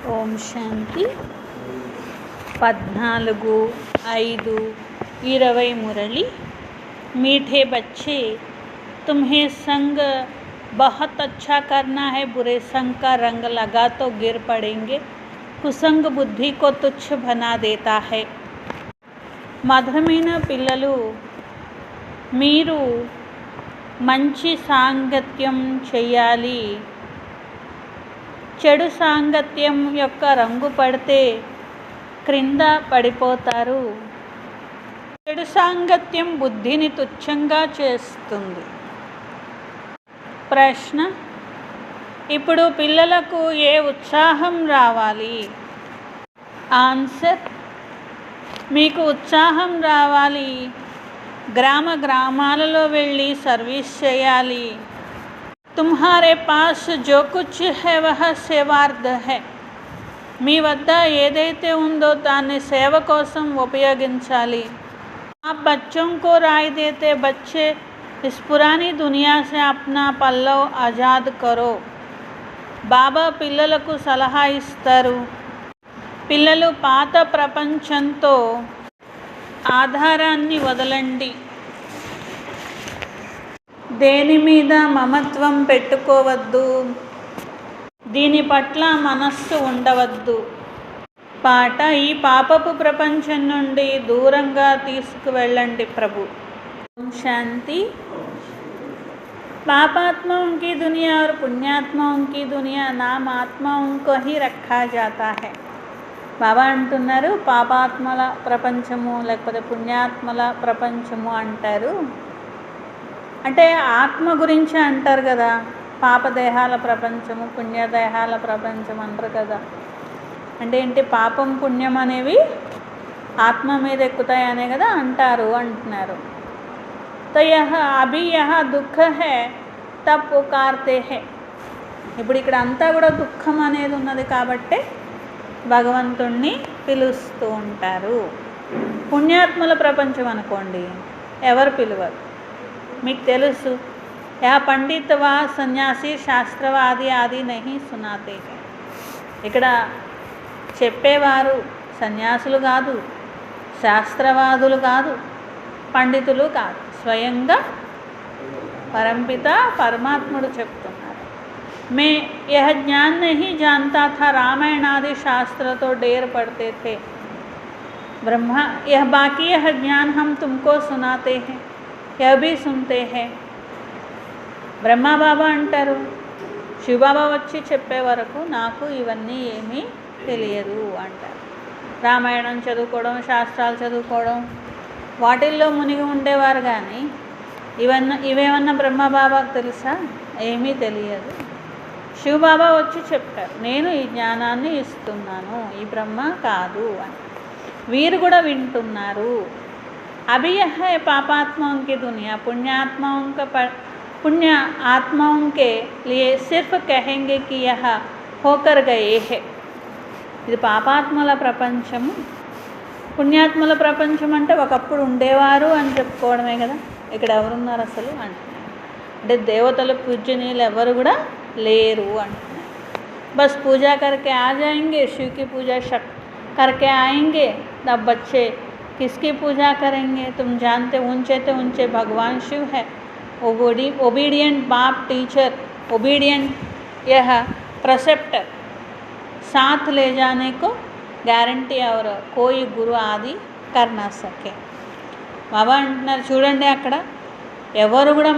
ओम शांति 14/5/20 मुरली। मीठे बच्चे, तुम्हें संग बहुत अच्छा करना है। बुरे संग का रंग लगा तो गिर पड़ेंगे। कुसंग बुद्धि को तुच्छ बना देता है। మధురమైన పిల్లలు, మీరు మంచి సాంగత్యం చేయాలి. చెడు సాంగత్యం యొక్క రంగు పడితే క్రింద పడిపోతారు. చెడు సాంగత్యం బుద్ధిని తుచ్చంగా చేస్తుంది. ప్రశ్న: ఇప్పుడు పిల్లలకు ఏ ఉత్సాహం రావాలి? ఆన్సర్: మీకు ఉత్సాహం రావాలి. గ్రామాలలో వెళ్ళి సర్వీస్ చేయాలి. तुम्हारे पास जो कुछ है वह सेवार्थ है. మీ వద్ద ఏదైతే ఉందో దాన్ని సేవ కోసం ఉపయోగించాలి. आप बच्चों को राय देते, बच्चे इस पुरानी दुनिया से अपना पल्लव आज़ाद करो. బాబా పిల్లలకు సలహా ఇస్తారు. పిల్లలు పాత ప్రపంచంతో ఆధారాన్ని వదలండి. దేని మీద మమత్వం పెట్టుకోవద్దు. దీని పట్ల మనస్సు ఉండవద్దు. పాట: ఈ పాపపు ప్రపంచం నుండి దూరంగా తీసుకువెళ్ళండి ప్రభు. ఓం శాంతి. पापात्माओं की दुनिया और पुण्यात्माओं की दुनिया नाम आत्माओं को ही रखा जाता है. బాబా అంటున్నారు, పాపాత్మల ప్రపంచము లేకపోతే పుణ్యాత్మల ప్రపంచము అంటారు. అంటే ఆత్మ గురించి అంటారు కదా. పాపదేహాల ప్రపంచము, పుణ్యదేహాల ప్రపంచం అంటారు కదా. అంటే ఏంటి? పాపం పుణ్యం అనేవి ఆత్మ మీద ఎక్కుతాయి అనే కదా అంటారు అంటున్నారు. तो यह अभी यहाँ दुख है तब पुकारते हैं. ఇప్పుడు ఇక్కడ అంతా కూడా దుఃఖం అనేది ఉన్నది కాబట్టి భగవంతుణ్ణి పిలుస్తూ ఉంటారు. పుణ్యాత్మల ప్రపంచం అనుకోండి, ఎవరు పిలవరు. మీకు తెలుసు, యా పండిత్ వా సన్యాసి శాస్త్రవాది ఆది నహి సునాతే. ఇక్కడ చెప్పేవారు సన్యాసులు కాదు, శాస్త్రవాదులు కాదు, పండితులు కాదు, స్వయంగా పరంపిత పరమాత్ముడు చెప్తున్నారు. మే యह ज्ञान नहीं जानता था, रामायण आदि शास्त्र तो ढेर पढ़ते थे. ब्रह्मा यह बाकी यह ज्ञान हम तुमको सुनाते हैं, यह भी सुनते हैं. బ్రహ్మ బాబా అంటారు, శివబాబా వచ్చి చెప్పే వరకు నాకు ఇవన్నీ ఏమీ తెలియదు అంటారు. రామాయణం చదువుకోవడం, శాస్త్రాలు చదువుకోవడం, వాటిల్లో మునిగి ఉండేవారు కానీ ఇవేమన్నా బ్రహ్మబాబాకు తెలుసా? ఏమీ తెలియదు. శివబాబా వచ్చి చెప్పారు, నేను ఈ జ్ఞానాన్ని ఇస్తున్నాను, ఈ బ్రహ్మ కాదు అని. వీరు కూడా వింటున్నారు. అభి యహ పాపాత్మాओं की दुनिया पुण्य आत्माओं के लिए सिर्फ कहेंगे कि यह होकर गए है. ఇది పాపాత్మల ప్రపంచము. పుణ్యాత్మల ప్రపంచం అంటే ఒకప్పుడు ఉండేవారు అని చెప్పుకోవడమే కదా. ఇక్కడ ఎవరున్నారు అసలు అంటున్నారు. అంటే దేవతలు పూజనీయులు ఎవరు కూడా లేరు అంటున్నారు. బస్ పూజా करके आ जाएंगे, शिव की पूजा करके आएंगे. तब बच्चे किसकी पूजा करेंगे? तुम जानते ऊंचे तो ऊंचे भगवान शिव है. ओबीडियंट बाप टीचर, ओबीडियंट यह प्रेसेप्टर, साथ ले जाने को గ్యారంటీ और कोई गुरु आदि कर ना सके. బాబా అంటున్నారు, చూడండి అక్కడ ఎవరు కూడా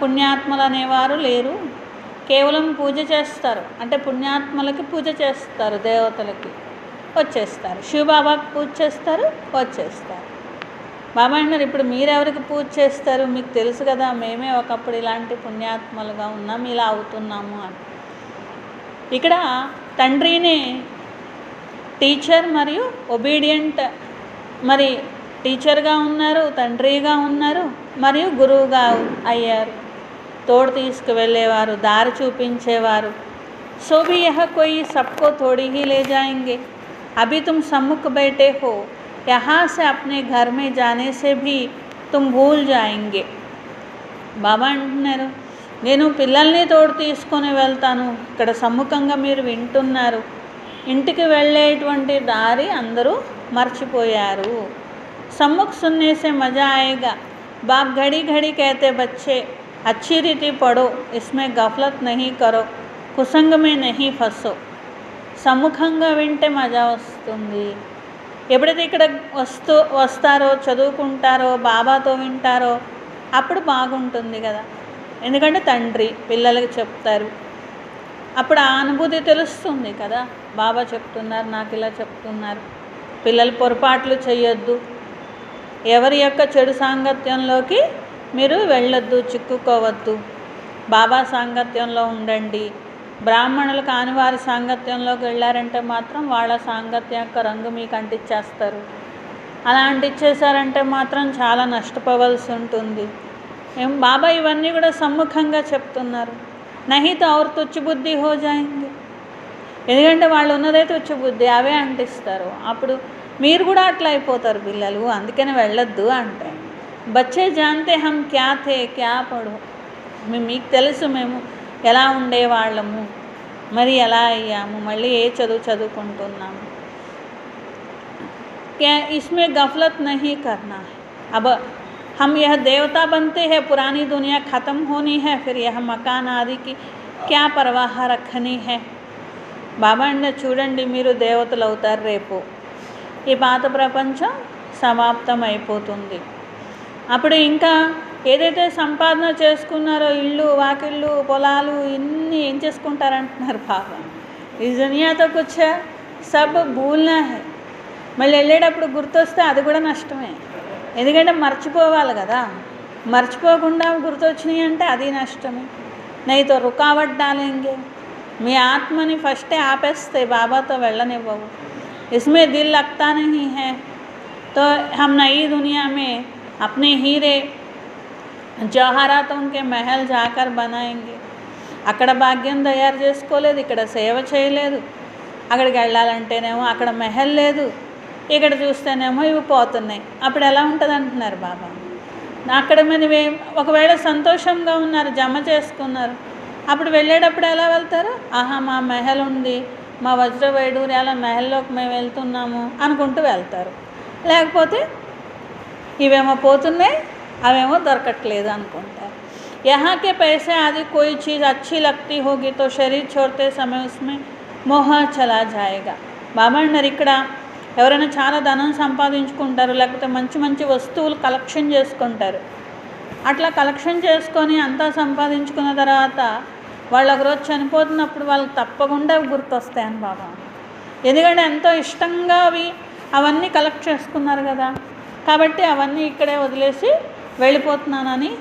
పుణ్యాత్మలు అనేవారు లేరు. కేవలం పూజ చేస్తారు. అంటే పుణ్యాత్మలకి పూజ చేస్తారు, దేవతలకి వచ్చేస్తారు, శివబాబాకి పూజ చేస్తారు, వచ్చేస్తారు. బాబా అంటున్నారు, ఇప్పుడు మీరెవరికి పూజ చేస్తారు? మీకు తెలుసు కదా, మేమే ఒకప్పుడు ఇలాంటి పుణ్యాత్మలుగా ఉన్నాం, ఇలా అవుతున్నాము అని. ఇక్కడ తండ్రినే టీచర్ మరియు ఒబీడియంట్, మరి టీచర్గా ఉన్నారు, తండ్రిగా ఉన్నారు, మరియు గురువుగా అయ్యారు. తోడు తీసుకువెళ్ళేవారు, దారి చూపించేవారు. సో भी यह कोई सबको थोड़ी ही ले जाएंगे. अभी तुम सम्मुख बैठे हो, यहाँ से अपने घर में जाने से भी तुम भूल जाएंगे. బాబా అంటున్నారు, నేను పిల్లల్ని తోడు తీసుకొని వెళ్తాను. ఇక్కడ సమ్ముఖంగా మీరు వింటున్నారు, ఇంటికి వెళ్ళేటువంటి దారి అందరూ మర్చిపోయారు. सम्मुख सुनने से मज़ा आएगा। बाप घड़ी घड़ी कहते बच्चे अच्छी रीति पढ़ो, इसमें गफलत नहीं करो, कुसंग में नहीं फंसो। సముఖంగా వింటే మజా వస్తుంది. ఎప్పుడైతే ఇక్కడ వస్తారో చదువుకుంటారో బాబాతో వింటారో అప్పుడు బాగుంటుంది కదా. ఎందుకంటే తండ్రి పిల్లలకి చెప్తారు, అప్పుడు ఆ అనుభూతి తెలుస్తుంది కదా. బాబా చెప్తున్నారు, నాకు ఇలా చెప్తున్నారు, పిల్లలు పొరపాట్లు చేయొద్దు, ఎవరి యొక్క చెడు సాంగత్యంలోకి మీరు వెళ్ళొద్దు, చిక్కుకోవద్దు, బాబా సాంగత్యంలో ఉండండి. బ్రాహ్మణులు కాని వారి సాంగత్యంలోకి వెళ్ళారంటే మాత్రం వాళ్ళ సాంగత్యం యొక్క రంగు మీకు అంటించేస్తారు. అలా అంటించేశారంటే మాత్రం చాలా నష్టపోవలసి ఉంటుంది. బాబా ఇవన్నీ కూడా సమ్ముఖంగా చెప్తున్నారు. నహితో ఔర్ తుచ్చి బుద్ధి హో జాయింది. ఎందుకంటే వాళ్ళు ఉన్నదే తుచ్చి బుద్ధి, అవే అంటిస్తారు. అప్పుడు మీరు కూడా అట్లా అయిపోతారు పిల్లలు, అందుకని వెళ్ళొద్దు అంటే. బచ్చే జాన్తే హమ్ క్యా థే క్యా పడో, మీకు తెలుసు మేము ఎలా ఉండేవాళ్ళము, మరి ఎలా అయ్యాము, మళ్ళీ ఏ చదువుకుంటున్నాము. क्या इसमें गफलत नहीं करना है. अब हम यह देवता बनते हैं, पुरानी दुनिया ख़त्म होनी है, फिर यह मकान आदि की क्या परवाह रखनी है. బాబా అంటే చూడండి, మీరు దేవతలు అవుతారు రేపు, ఈ పాత ప్రపంచం సమాప్తం అయిపోతుంది. అప్పుడు ఇంకా ఏదైతే సంపాదన చేసుకున్నారో ఇళ్ళు వాకిళ్ళు పొలాలు ఇన్ని ఏం చేసుకుంటారంటున్నారు బాబా. ఈ దునియాతో కూర్చో సబ్ భూల్నా హై. మళ్ళీ వెళ్ళేటప్పుడు గుర్తొస్తే అది కూడా నష్టమే, ఎందుకంటే మర్చిపోవాలి కదా. మర్చిపోకుండా గుర్తొచ్చినాయి అంటే అది నష్టమే. నైతో రుకావట్ డాలేంగే, మీ ఆత్మని ఫస్టే ఆపేస్తే బాబాతో వెళ్ళనివ్వవు. इसमें दिल लगता नहीं है तो हम नई दुनिया में अपने हीरे జవహరాతోं के महल जाकर बनाएंगे. అక్కడ భాగ్యం తయారు చేసుకోలేదు, ఇక్కడ సేవ చేయలేదు, అక్కడికి వెళ్ళాలంటేనేమో అక్కడ మెహల్ లేదు, ఇక్కడ చూస్తేనేమో ఇవి పోతున్నాయి. అప్పుడు ఎలా ఉంటుంది అంటున్నారు బాబా. అక్కడ మీరు ఒకవేళ సంతోషంగా ఉన్నారు, జమ చేసుకున్నారు, అప్పుడు వెళ్ళేటప్పుడు ఎలా వెళ్తారు? ఆహా మా మెహల్ ఉంది, మా వజ్ర వైడూర్యాల మెహల్లోకి మేము వెళ్తున్నాము అనుకుంటూ వెళ్తారు. లేకపోతే ఇవేమో పోతున్నాయి, అవేమో దొరకట్లేదు అనుకుంటారు. यहाँ के पैसे आदि कोई चीज़ अच्छी लगती होगी तो शरीर छोड़ते समय उसमें मोह चला जाएगा. బాబా అన్నారు, ఇక్కడ ఎవరైనా చాలా ధనం సంపాదించుకుంటారు, లేకపోతే మంచి మంచి వస్తువులు కలెక్షన్ చేసుకుంటారు. అట్లా కలెక్షన్ చేసుకొని అంతా సంపాదించుకున్న తర్వాత వాళ్ళు ఒకరోజు చనిపోతున్నప్పుడు వాళ్ళకి తప్పకుండా గుర్తొస్తాయని బాబా. ఎందుకంటే ఎంతో ఇష్టంగా అవన్నీ కలెక్ట్ చేసుకున్నారు కదా, కాబట్టి అవన్నీ ఇక్కడే వదిలేసి వెళ్ళిపోతున్నానని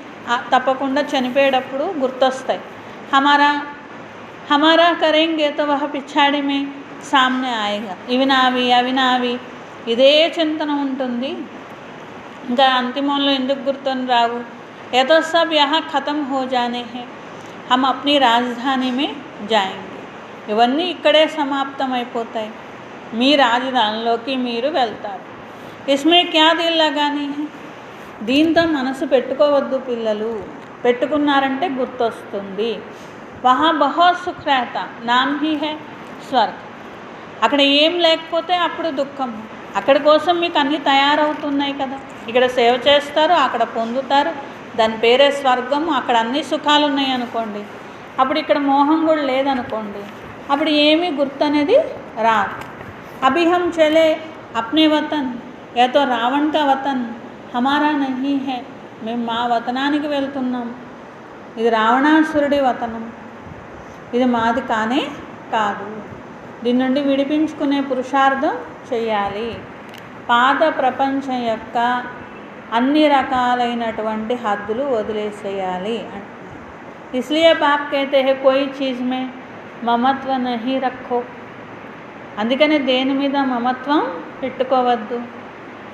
తప్పకుండా చనిపోయేటప్పుడు గుర్తొస్తాయి. హమారా కరేంగే తో వహ పిచ్చాడి మే సామ్నే ఆయేగా. ఇవి నావి అవి నావి ఇదే చింతన ఉంటుంది. ఇంకా అంతిమంలో ఎందుకు గుర్తుని రావు. ఏతో సబ్ యహా ఖతం హో జానే హే, హమ్ అప్నీ రాజధాని మే జాయేంగే. ఇవన్నీ ఇక్కడే సమాప్తం అయిపోతాయి, మీ రాజధానిలోకి మీరు వెళ్తారు. ఇస్మే క్యా దిల్ లగానీ హే. దీంతో మనసు పెట్టుకోవద్దు పిల్లలు, పెట్టుకున్నారంటే గుర్తొస్తుంది. వహా బహుత్ సుఖ్ రహతా, నామ్ హీ హై స్వర్గ్. అక్కడ ఏం లేకపోతే అప్పుడు దుఃఖం, అక్కడి కోసం మీకు అన్నీ తయారవుతున్నాయి కదా. ఇక్కడ సేవ చేస్తారు, అక్కడ పొందుతారు, దాని పేరే స్వర్గం. అక్కడ అన్ని సుఖాలు ఉన్నాయి అనుకోండి, అప్పుడు ఇక్కడ మోహం కూడా లేదనుకోండి, అప్పుడు ఏమీ గుర్తు అనేది రాదు. అభి హమ్ చలే అప్నే వతన్, ఏతో రావణ్ కా వతన్ హమారా నహీ హై. మేము మా వతనానికి వెళ్తున్నాం, ఇది రావణాసురుడి వతనం, ఇది మాది కానే కాదు. దీని నుండి విడిపించుకునే పురుషార్థం చేయాలి. పాత ప్రపంచం యొక్క అన్ని రకాలైనటువంటి హద్దులు వదిలేసేయాలి అంటున్నారు. ఇస్లియే బాప్ कहते हैं कोई चीज़ में మమత్వ నహీ రఖో. అందుకని దేని మీద మమత్వం పెట్టుకోవద్దు.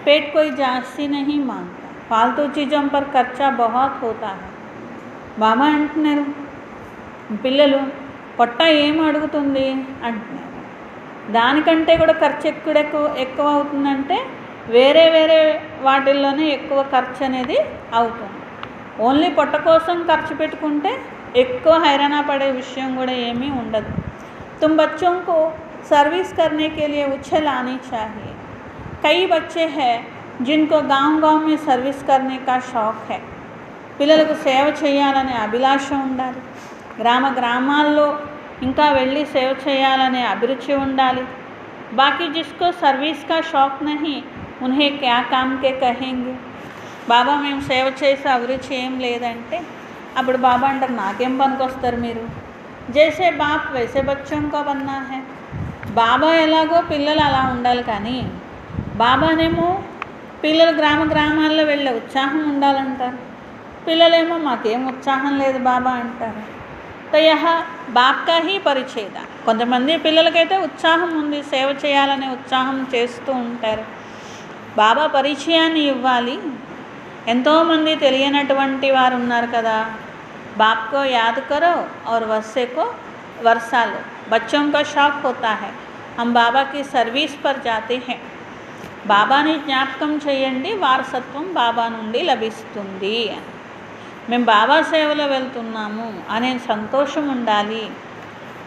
पेट कोई जास्ती नहीं मांगता, फालतू चीज़ों पर खर्चा बहुत होता है. బాబా అంటున్నారు, పిల్లలు పొట్ట ఏం అడుగుతుంది అంటున్నారు, దానికంటే కూడా ఖర్చు ఎక్కువ అవుతుందంటే వేరే వేరే వాటిల్లోనే ఎక్కువ ఖర్చు అనేది అవుతుంది. ఓన్లీ పొట్ట కోసం ఖర్చు పెట్టుకుంటే ఎక్కువ హైరాణ పడే విషయం కూడా ఏమీ ఉండదు. तुम बच्चों को सर्विस करने के लिए उछल आनी चाहिए। कई बच्चे हैं जिनको गांव-गांव में सर्विस करने का शौक है। పిల్లలకు సేవ చేయాలనే అభిలాష ఉండాలి, గ్రామాల్లో ఇంకా వెళ్ళి సేవ చేయాలనే అభిరుచి ఉండాలి। बाकी जिसको सर्विस का शौक नहीं उन्हें क्या काम के कहेंगे। బాబా మేము సేవ చేసే అభిరుచి ఏం లేదంటే అప్పుడు బాబా అంటారు నాకేం పనికొస్తారు మీరు। జైసే బాప్ వైసే బచ్చోं का बनना है। బాబా ఎలాగో పిల్లలు అలా ఉండాలి, కానీ బాబానేమో పిల్లలు గ్రామాల్లో వెళ్ళే ఉత్సాహం ఉండాలంటారు, పిల్లలేమో మాకేం ఉత్సాహం లేదు బాబా అంటారు। तो यह बाप का ही परिचय। కొంతమంది పిల్లలకైతే ఉత్సాహం ఉంది, సేవ చేయాలనే ఉత్సాహం చేస్తూ ఉంటారు। బాబా పరిచయాన్ని ఇవ్వాలి। ఎంతోమంది తెలియనటువంటి వారు ఉన్నారు కదా। बाप को याद करो और वर्षे को वर्षा लो। बच्चों का शौक होता है हम बाबा की सर्विस पर जाते हैं। బాబాని జ్ఞాపకం చేయండి, వారసత్వం బాబా నుండి లభిస్తుంది। మేము బాబా సేవలో వెళ్తున్నాము అనే సంతోషం ఉండాలి।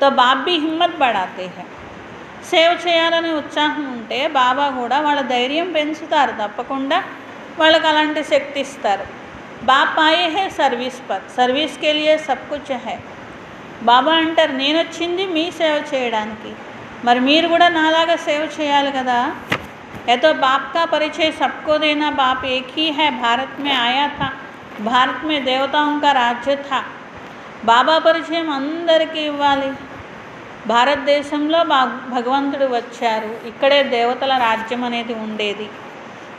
तो बाप भी हिम्मत बढ़ाते हैं। సేవ చేయాలనే ఉత్సాహం ఉంటే బాబా కూడా వాళ్ళ ధైర్యం పెంచుతారు, తప్పకుండా వాళ్ళకి అలాంటి శక్తి ఇస్తారు। బాప్ ఆయే హే సర్వీస్ పర్, సర్వీస్ కే లియే సబ్ కుచ్ హై। బాబా అంటారు నేను వచ్చింది మీ సేవ చేయడానికి, మరి మీరు కూడా నాలాగా సేవ చేయాలి కదా। ये तो बाप का परिचय सबको देना। बाप एक ही है, भारत में आया था, भारत में देवताओं का राज्य था। బాబా పరిచయం అందరికీ ఇవ్వాలి। భారతదేశంలో భగవంతుడు వచ్చారు, ఇక్కడే దేవతల రాజ్యం అనేది ఉండేది।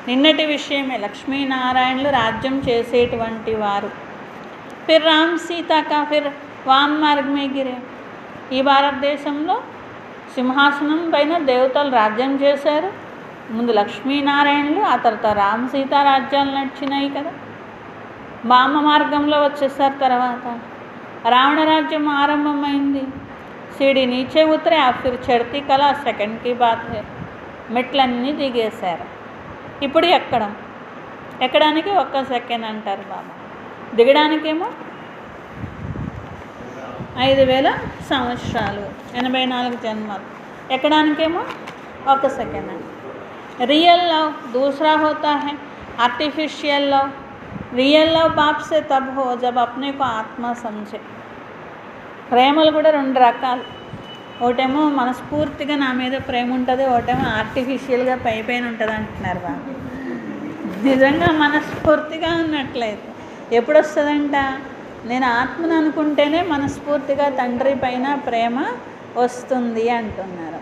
నిన్నటి విషయమే, లక్ష్మీనారాయణులు రాజ్యం చేసేటువంటి వారు। ఫిర్ రామ్ సీతా కా ఫిర్ వామ్ మార్గ్ మే గిరే। ఈ భారతదేశంలో సింహాసనం పైన దేవతలు రాజ్యం చేశారు, ముందు లక్ష్మీనారాయణులు, ఆ తర్వాత రామ్ సీతా రాజ్యాలు నడిచినాయి కదా। వామ మార్గంలో వచ్చేసారు, తర్వాత రావణ రాజ్యం ఆరంభమైంది। सीढ़ी नीचे उतरे, आप फिर चढ़ती कला सेकंड की बात है। మెట్లన్నీ దిగేశారు। ఇప్పుడు ఎక్కడానికి 1 సెకండ్ అంటారు బాబా, దిగడానికేమో 5000 సంవత్సరాలు, 84 జన్మలు, ఎక్కడానికేమో 1 సెకండ్ అండి। रियल लव दूसरा होता है आर्टिफिशियल लव। रियल लव बाप से तब हो जब अपने को आत्मा समझे। ప్రేమలు కూడా 2 రకాలు, ఒకటేమో మనస్ఫూర్తిగా నా మీద ప్రేమ ఉంటుంది, ఒకటేమో ఆర్టిఫిషియల్గా పైన ఉంటుంది అంటున్నారు బాబా। నిజంగా మనస్ఫూర్తిగా ఉన్నట్లయితే ఎప్పుడు వస్తుందంట, నేను ఆత్మను అనుకుంటేనే మనస్ఫూర్తిగా తండ్రి పైన ప్రేమ వస్తుంది అంటున్నారు।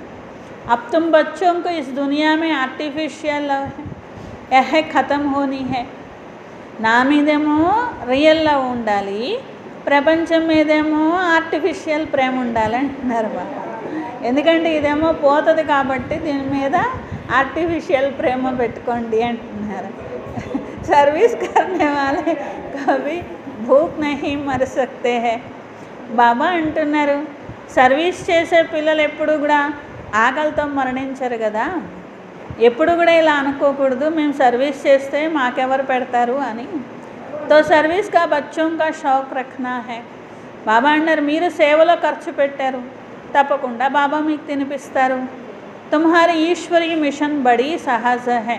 अब तुम बच्चों को इस दुनिया में आर्टिफिशियल लव है, यह ख़त्म होनी है। నా మీదేమో రియల్ లవ్ ఉండాలి, ప్రపంచం మీదేమో ఆర్టిఫిషియల్ ప్రేమ ఉండాలి అంటున్నారు బాబా। ఎందుకంటే ఇదేమో పోతుంది కాబట్టి దీని మీద ఆర్టిఫిషియల్ ప్రేమ పెట్టుకోండి అంటున్నారు। సర్వీస్ करने वाले कभी भूख नहीं मर सकते हैं। బాబా అంటున్నారు సర్వీస్ చేసే పిల్లలు ఎప్పుడు కూడా ఆకలితో మరణించరు కదా। ఎప్పుడు కూడా ఇలా అనుకోకూడదు మేము సర్వీస్ చేస్తే మాకెవరు పెడతారు అని। तो सर्विस का बच्चों का शौक रखना है। బాబా అన్నారు మీరు సేవలో ఖర్చు పెట్టారు, తప్పకుండా బాబా మీకు తినిపిస్తారు। तुम्हारी ఈశ్వరీయ మిషన్ బड़ी సహజ है।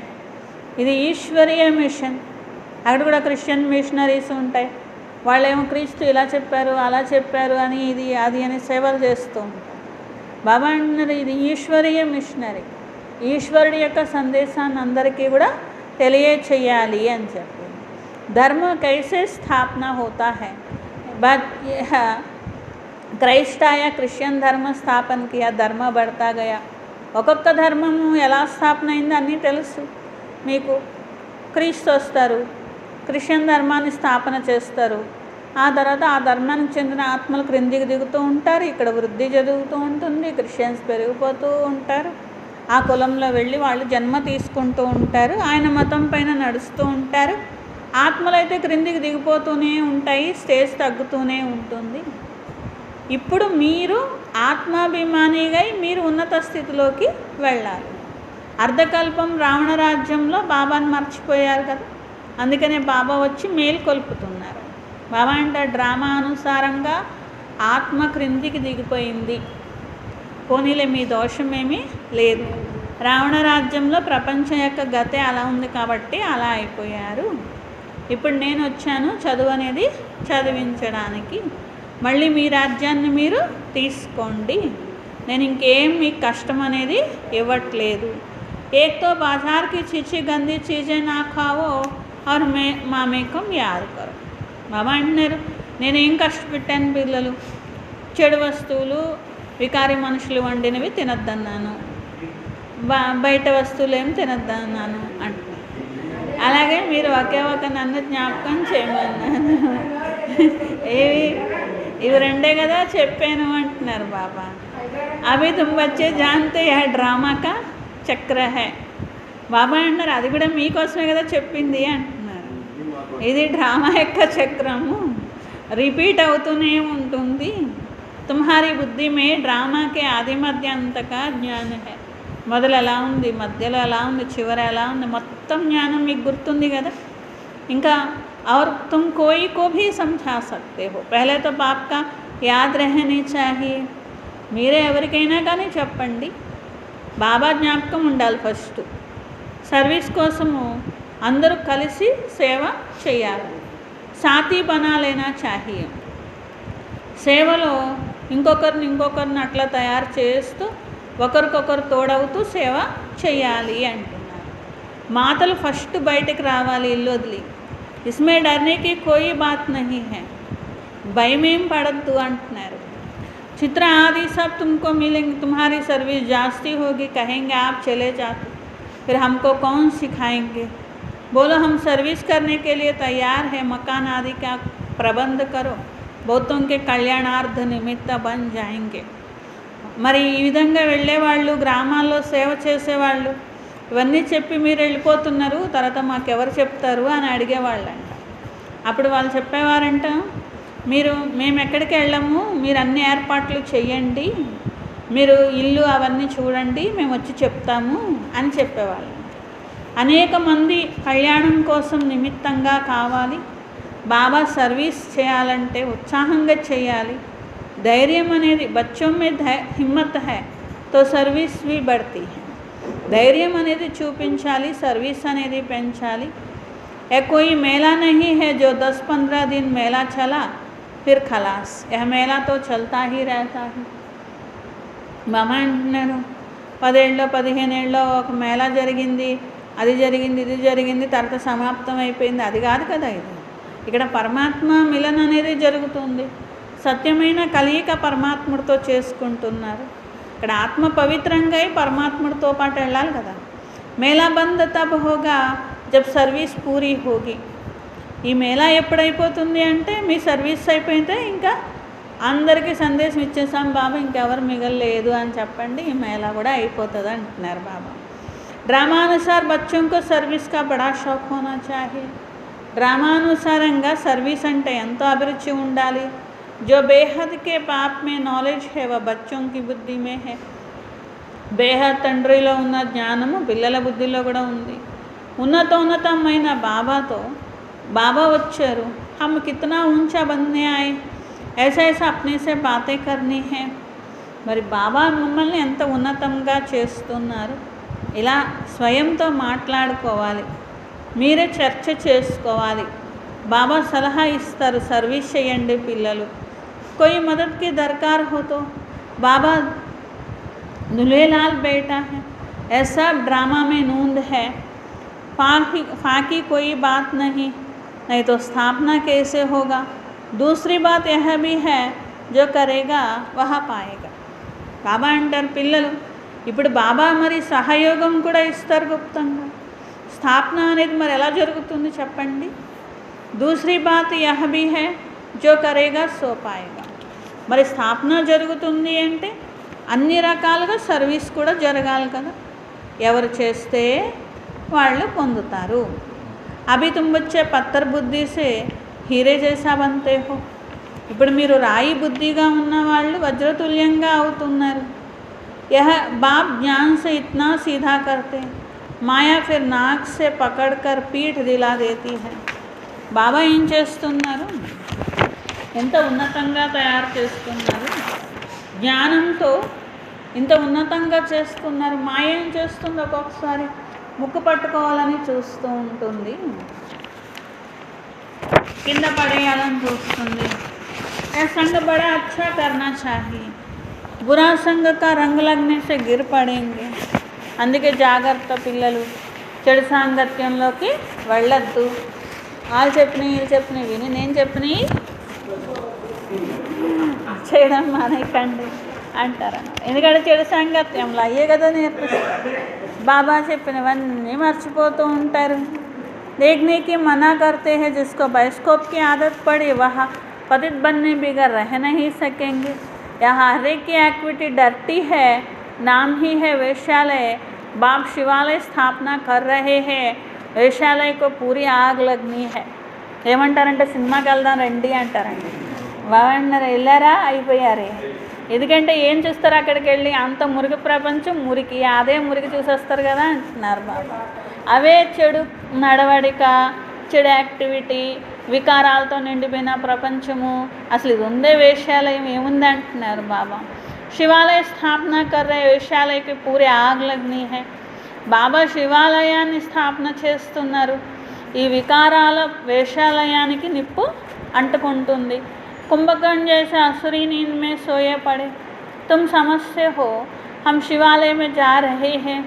ఇది ఈశ్వరీయ మిషన్। అక్కడ కూడా క్రిస్టియన్ మిషనరీస్ ఉంటాయి, వాళ్ళేమో క్రీస్తు ఇలా చెప్పారు అలా చెప్పారు అని ఇది అది అని సేవలు చేస్తూ ఉంటారు। బాబా అన్నారు ఇది ఈశ్వరీయ మిషనరీ, ఈశ్వరుడి యొక్క సందేశాన్ని అందరికీ కూడా తెలియచేయాలి అని చెప్పి। धर्म कैसे स्थापना होता है, बट यह क्राइस्ट आया, क्रिश्चियन धर्म स्थापन किया, धर्म बढ़ता गया। ఒక్కొక్క ధర్మము ఎలా స్థాపన అయిందో అన్నీ తెలుసు మీకు। క్రీస్తు వస్తారు, క్రిస్టియన్ ధర్మాన్ని స్థాపన చేస్తారు, ఆ తర్వాత ఆ ధర్మానికి చెందిన ఆత్మలు క్రిందికి దిగుతూ ఉంటారు, ఇక్కడ వృద్ధి జరుగుతూ ఉంటుంది, క్రిస్టియన్స్ పెరిగిపోతూ ఉంటారు, ఆ కులంలో వెళ్ళి వాళ్ళు జన్మ తీసుకుంటూ ఉంటారు, ఆయన మతం పైన నడుస్తూ ఉంటారు। ఆత్మలైతే క్రిందికి దిగిపోతూనే ఉంటాయి, స్టేజ్ తగ్గుతూనే ఉంటుంది। ఇప్పుడు మీరు ఆత్మాభిమానిగా మీరు ఉన్నత స్థితిలోకి వెళ్ళాలి। అర్ధకల్పం రావణ రాజ్యంలో బాబాని మర్చిపోయారు కదా, అందుకనే బాబా వచ్చి మేల్కొల్పుతున్నారు। బాబా అంటే డ్రామా అనుసారంగా ఆత్మ క్రిందికి దిగిపోయింది, పోనీలే మీ దోషమేమీ లేదు. రావణ రాజ్యంలో ప్రపంచం యొక్క గతే అలా ఉంది కాబట్టి అలా అయిపోయారు. ఇప్పుడు నేను వచ్చాను చదువు అనేది చదివించడానికి. మళ్ళీ మీ రాజ్యాన్ని మీరు తీసుకోండి, నేను ఇంకేం మీకు కష్టం అనేది ఇవ్వట్లేదు. ఏక్తో బాజార్కి చిచి గంది చీజే నా ఖావో और మామేకం యాద్ కరో. బాబా అంటున్నారు, నేనేం కష్టపెట్టాను పిల్లలు, చెడు వస్తువులు వికారి మనుషులు వండినవి తినొద్దన్నాను, బయట వస్తువులు ఏం తినొద్దన్నాను అంటున్నారు. అలాగే మీరు ఒకే ఒక నన్ను జ్ఞాపకం చేయమన్నాను, ఇవి రెండే కదా చెప్పాను అంటున్నారు బాబా. అవి తుమ్ బచ్చే జాన్తే యహ డ్రామా కా చక్ర హై. బాబా అంటున్నారు అది కూడా మీకోసమే కదా చెప్పింది అంటున్నారు. ఇది డ్రామా యొక్క చక్రము, రిపీట్ అవుతూనే ఉంటుంది. తుమ్హారీ బుద్ధి మే డ్రామాకే ఆది మధ్య అంతకా జ్ఞాన హై. మొదలు ఎలా ఉంది, మధ్యలో ఎలా ఉంది, చివర ఎలా ఉంది, మొత్తం జ్ఞానం మీకు గుర్తుంది కదా. ఇంకా और तुम कोई को भी समझा सकते हो, पहले तो बाप का याद रहनी चाहिए. మీరే ఎవరికైనా కానీ చెప్పండి, బాబా జ్ఞాపకం ఉండాలి ఫస్ట్. సర్వీస్ కోసము అందరూ కలిసి సేవ చేయాలి, సాథీ బనా లేనా చాహియే. సేవలో ఇంకొకరిని అట్లా తయారు చేస్తూ ఒకరికొకరు తోడవుతూ సేవ చేయాలి అంటున్నారు. మాటలు ఫస్ట్ బయటకు రావాలి ఇల్లు వదిలి. ఇస్మే డర్నేకి కోయి బాత్ నహీ హై, భయమేం పడద్దు అంటున్నారు. चित्र आदि सब तुमको मिलेंगे, तुम्हारी सर्विस जास्ती होगी, कहेंगे आप चले जाते, फिर हमको कौन सिखाएंगे. बोलो हम सर्विस करने के लिए तैयार है, मकान आदि का प्रबंध करो, बहुतों के कल्याणार्थ निमित्त बन जाएंगे. మరి ఈ విధంగా వెళ్ళేవాళ్ళు, గ్రామాల్లో సేవ చేసేవాళ్ళు ఇవన్నీ చెప్పి మీరు వెళ్ళిపోతున్నారు, తర్వాత మాకెవరు చెప్తారు అని అడిగేవాళ్ళంట. అప్పుడు వాళ్ళు చెప్పేవారంట, మేము ఎక్కడికి వెళ్ళము, మీరు అన్ని ఏర్పాట్లు చేయండి, మీరు ఇల్లు అవన్నీ చూడండి, మేము వచ్చి చెప్తాము అని చెప్పేవాళ్ళు. అనేక మంది కళ్యాణం కోసం నిమిత్తంగా కావాలి. బాబా సర్వీస్ చేయాలంటే ఉత్సాహంగా చేయాలి. ధైర్యం అనేది బచ్చోं में हिम्मत है तो सर्विस भी बढ़ती है. ధైర్యం అనేది చూపించాలి, సర్వీస్ అనేది పెంచాలి. ఏ कोई मेला नहीं है जो 10-15 दिन मेला चला फिर खलास, यह मेला तो चलता ही रहता है. బాబా అంటున్నారు 10 ఏళ్ళలో 15 ఏళ్ళలో ఒక మేళా జరిగింది, అది జరిగింది, ఇది జరిగింది, తర్వాత సమాప్తం అయిపోయింది, అది కాదు కదా. ఇది ఇక్కడ పరమాత్మ మిలన అనేది జరుగుతుంది. సత్యమైన కలయిక పరమాత్ముడితో చేసుకుంటున్నారు. ఇక్కడ ఆత్మ పవిత్రంగా పరమాత్ముడితో పాటు వెళ్ళాలి కదా. మేళా బంద్ తబ్ హోగా జబ్ సర్వీస్ పూరీ హోగి. ఈ మేళా ఎప్పుడైపోతుంది అంటే మీ సర్వీస్ అయిపోయితే ఇంకా అందరికీ సందేశం ఇచ్చేసాం బాబా, ఇంకెవరు మిగలలేదు అని చెప్పండి, ఈ మేళా కూడా అయిపోతుంది అంటున్నారు బాబా. డ్రామానుసార్ బచ్చోं को सर्विस का बड़ा शौक होना चाहिए. డ్రామానుసారంగా సర్వీస్ అంటే ఎంతో అభిరుచి ఉండాలి. जो बेहद के पाप में नॉलेज है वह बच्चों की बुद्धि में है. బేహద్ తండ్రిలో ఉన్న జ్ఞానము పిల్లల బుద్ధిలో కూడా ఉంది. ఉన్నతమైన బాబాతో బాబా వచ్చారు. हम कितना ऊंचा बनने आए, ऐसा अपने से बातें करनी है. మరి బాబా మమ్మల్ని ఎంత ఉన్నతంగా చేస్తున్నారు, ఇలా స్వయంతో మాట్లాడుకోవాలి, మీరే చర్చ చేసుకోవాలి. బాబా సలహా ఇస్తారు, సర్వీస్ చేయండి పిల్లలు. कोई मदद की दरकार हो तो बाबा दुल्हेलाल बेटा है, ऐसा ड्रामा में नूंद है. फाकी कोई बात नहीं तो स्थापना कैसे होगा. दूसरी बात यह भी है जो करेगा वह पाएगा. బాబా అంటారు పిల్లలు ఇప్పుడు బాబా మరి సహయోగం కూడా ఇస్తారు గుప్తంగా. స్థాపన అనేది మరి ఎలా జరుగుతుంది చెప్పండి. दूसरी बात यह भी है जो करेगा सो पाएगा. మరి స్థాపన జరుగుతుంది అంటే అన్ని రకాలుగా సర్వీస్ కూడా జరగాలి కదా. ఎవరు చేస్తే వాళ్ళు పొందుతారు. అభి తుమ్ బచ్చే పత్తర్ బుద్ధి సే హీరే జైసా బంతే హో. ఇప్పుడు మీరు రాయి బుద్ధిగా ఉన్న వాళ్ళు వజ్రతుల్యంగా అవుతున్నారు. యహ బాప్ జ్ఞాన్ సే ఇత్నా సీधा करते, మాయా ఫిర్ నాక్ సే పకడ్ కర్ పీఠ్ దిలా దేతీ హై. బాబా ఏం చేస్తున్నారు, ఎంత ఉన్నతంగా తయారు చేస్తున్నారు. జ్ఞానంతో ఇంత ఉన్నతంగా చేస్తున్నారు. మాయ ఏం చేస్తుంది, ఒక్కొక్కసారి ముక్కు పట్టుకోవాలని చూస్తూ ఉంటుంది, కింద పడేయాలని చూస్తుంది. ఏ సంग बड़ा अच्छा करना चाहिए, बुरा संग का रंग लगने से गिर पड़ेंगे. అందుకే జాగ్రత్త పిల్లలు, చెడు సాంగత్యంలోకి వెళ్ళొద్దు. వాళ్ళు చెప్పినవి వీళ్ళు చెప్పినవి విని నేను చెప్పినవి చేయడం మానేకండి అంటారు. ఎందుకంటే చెడు సాంగత్యంలో అయ్యే కదా నేర్పిస్తారు. బాబా చెప్పినవన్నీ మర్చిపోతూ ఉంటారు. देखने की मना करते हैं, जिसको बायोस्कोप की आदत पड़ी वह पतित बनने बिगड़ रह नहीं सकेंगे. यहाँ हर एक की एक्टिविटी डर्टी है, नाम ही है वैश्यालय. बाप शिवालय स्थापना कर रहे हैं, वैश्यालय को पूरी आग लगनी है. ఏమంటారంటే సినిమాకి వెళ్దాం రండి అంటారండి. బాగున్నారు, వెళ్ళారా, అయిపోయారే. ఎందుకంటే ఏం చూస్తారు అక్కడికి వెళ్ళి, అంత మురికి ప్రపంచం, మురికి, అదే మురికి చూసేస్తారు కదా అంటున్నారు బాబా. అవే చెడు నడవడిక, చెడు యాక్టివిటీ, వికారాలతో నిండిపోయిన ప్రపంచము, అసలు ఇది ఉందే వేశ్యాలయం, ఏముంది అంటున్నారు బాబా. శివాలయ స్థాపన కర్రే వేశ్యాలయకి పూరి ఆగ్ లగ్ని హై. బాబా శివాలయాన్ని స్థాపన చేస్తున్నారు. ఈ వికారాల వేశ్యాలయానికి నిప్పు అంటుకుంటుంది. कुंभकर्ण जैसे असुरी नींद में सोए पड़े, तुम समझते हो हम शिवालय में जा रहे हैं.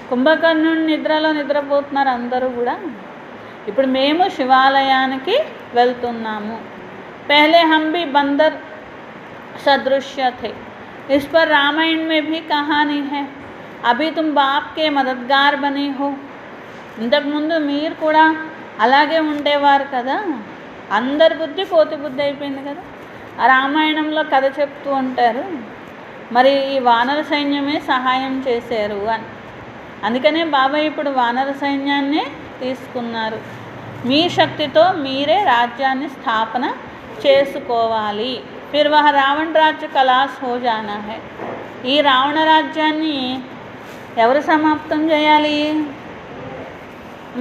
కుంభకర్ణుని నిద్రలో నిద్రపోతున్నారు అందరూ కూడా. ఇప్పుడు మేము శివాలయానికి వెళ్తున్నాము. पहले हम भी बंदर सदृश्य थे, इस पर रामायण में भी कहानी है. अभी तुम बाप के मददगार बने हो. ఇంతకుముందు మీరు కూడా అలాగే ఉండేవారు కదా. అందరి బుద్ధి కోతి బుద్ధి అయిపోయింది కదా. ఆ రామాయణంలో కథ చెప్తూ ఉంటారు, మరి ఈ వానర సైన్యమే సహాయం చేశారు అని. అందుకనే బాబా ఇప్పుడు వానర సైన్యాన్నే తీసుకున్నారు. మీ శక్తితో మీరే రాజ్యాన్ని స్థాపన చేసుకోవాలి. ఫిర్ వహ రావణ రాజ్య కలాస్ హో జానా హై. ఈ రావణ రాజ్యాన్ని ఎవరు సమాప్తం చేయాలి?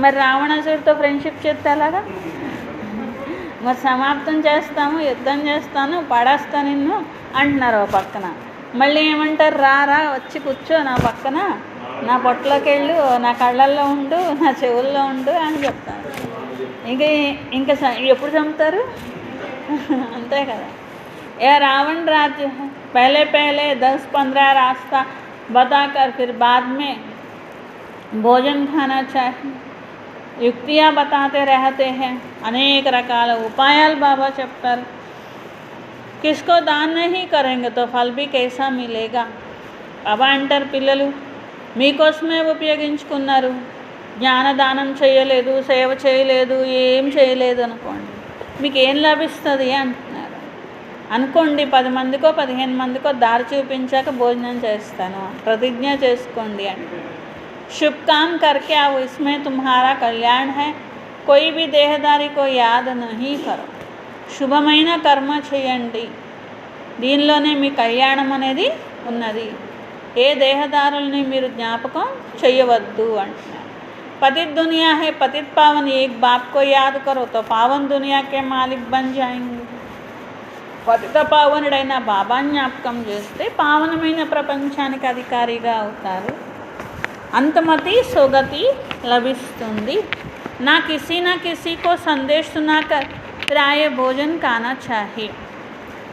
మరి రావణాసుడితో ఫ్రెండ్షిప్ చేస్తే అలాగా, మరి సమాప్తం చేస్తాము, యుద్ధం చేస్తాను, పడేస్తా నిన్ను అంటున్నారు ఓ పక్కన. మళ్ళీ ఏమంటారు, రా వచ్చి కూర్చో నా పక్కన, నా పొట్టలోకి వెళ్ళు, నా కళ్ళల్లో ఉండు, నా చెవుల్లో ఉండు అని చెప్తారు. ఇంకా ఎప్పుడు చంపుతారు? అంతే కదా. ఏ रावण राज्य है, पहले 10-15 रास्ता बताकर फिर बाद में भोजन खाना चाहिए. యుక్తియా బతాతే రహతే హై. అనేక రకాల ఉపాయాలు బాబా చెప్తారు. కిస్కో దాన్ నహీ కరెంగే తో ఫల్ భీ కైసా మిలేగా. బాబా అంటారు, పిల్లలు మీకోసమే ఉపయోగించుకున్నారు, జ్ఞానదానం చేయలేదు, సేవ చేయలేదు, ఏం చేయలేదు అనుకోండి, మీకు ఏం లభిస్తుంది అంటున్నారు. అనుకోండి 10 మందికో 15 మందికో దారి చూపించాక భోజనం చేస్తాను, ప్రతిజ్ఞ చేసుకోండి అంటే. शुभ काम करके आओ, इसमें तुम्हारा कल्याण है. कोई भी देहदारी को याद नहीं करो. శుభమైన కర్మ చేయండి, దీనిలోనే మీ కళ్యాణం అనేది ఉన్నది. ఏ దేహదారుల్ని మీరు జ్ఞాపకం చేయవద్దు అంటున్నారు. पतित दुनिया है, पतित पावन एक बाप को याद करो तो पावन दुनिया के मालिक बन जाएंगे. పతిత పావనుడైన బాబా జ్ఞాపకం చేస్తే పావనమైన ప్రపంచానికి అధికారిగా అవుతారు. अंतमति सोगति लभिस्तुंदी. ना किसी को संदेश सुनाकर फिर आए भोजन खाना चाहिए.